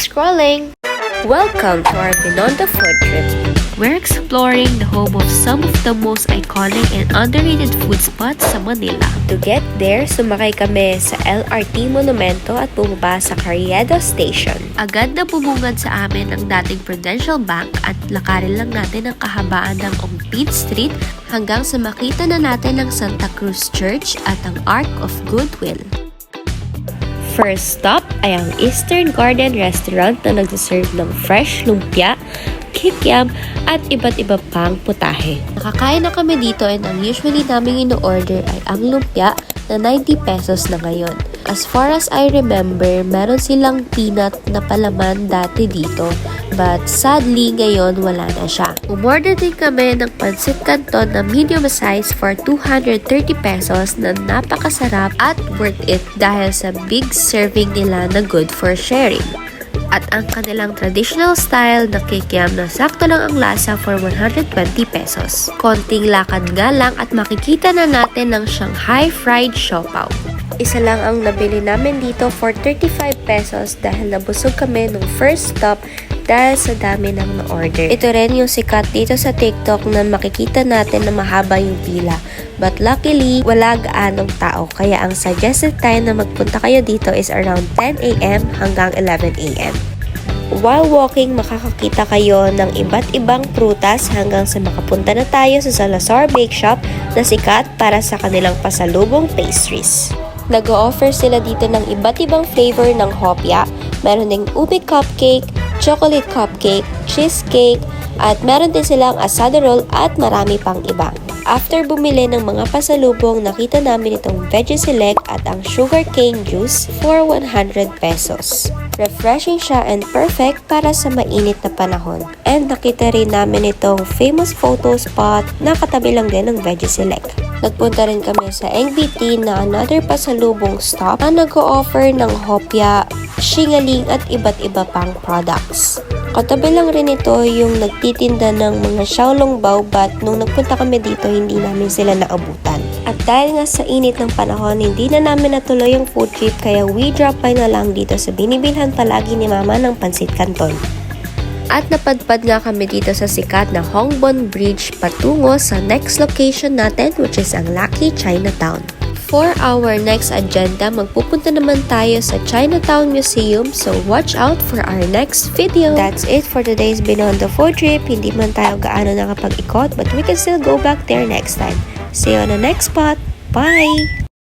scrolling! Welcome to our Binondo food trip. We're exploring the home of some of the most iconic and underrated food spots sa Manila. To get there, sumakay kami sa LRT Monumento at bumaba sa Carriedo Station. Agad na bumungad sa amin ang dating Prudential Bank at lakarin lang natin ang kahabaan ng Ompid Street hanggang sa makita na natin ang Santa Cruz Church at ang Ark of Goodwill. First stop ay ang Eastern Garden Restaurant na nagsiserve ng fresh lumpia, kikiam, at iba't iba pang putahe. Nakakain na kami dito and ang usually naming ino-order ay ang lumpia na 90 pesos na ngayon. As far as I remember, meron silang peanut na palaman dati dito. But sadly, ngayon wala na siya. Umorder din kami ng pancit canton na medium size for 230 pesos na napakasarap at worth it dahil sa big serving nila na good for sharing. At ang kanilang traditional style na kikiam na sakto lang ang lasa for 120 pesos. Konting lakad nga lang at makikita na natin ng Shanghai fried siopaw. Isa lang ang nabili namin dito for 35 pesos dahil nabusog kami nung first stop dahil sa dami ng na-order. Ito rin yung sikat dito sa TikTok na makikita natin na mahaba yung pila. But luckily, wala gaanong tao. Kaya ang suggested time na magpunta kayo dito is around 10 a.m. hanggang 11 a.m. While walking, makakakita kayo ng iba't ibang prutas hanggang sa makapunta na tayo sa Salazar Bake Shop na sikat para sa kanilang pasalubong pastries. Nag-o-offer sila dito ng iba't ibang flavor ng hopya. Meron ding ube cupcake, chocolate cupcake, cheesecake, at meron din silang asado roll at marami pang iba. After bumili ng mga pasalubong, nakita namin itong Veggie Select at ang sugar cane juice for 100 pesos. Refreshing siya and perfect para sa mainit na panahon. And nakita rin namin itong famous photo spot na katabi lang din ng Veggie Select. Nagpunta rin kami sa NBT na another pasalubong stop na nag-o-offer ng hopya, shingaling at iba't iba pang products. Katabi lang rin ito yung nagtitinda ng mga xiaolongbao but nung nagpunta kami dito hindi namin sila naabutan. At dahil nga sa init ng panahon, hindi na namin natuloy yung food trip kaya we drop by na lang dito sa binibilhan palagi ni Mama ng pancit canton. At napadpad nga kami dito sa sikat na Hongbon Bridge patungo sa next location natin which is ang Lucky Chinatown. For our next agenda, magpupunta naman tayo sa Chinatown Museum so watch out for our next video. That's it for today's Binondo food trip. Hindi man tayo gaano nakapag-ikot but we can still go back there next time. See you on the next spot. Bye!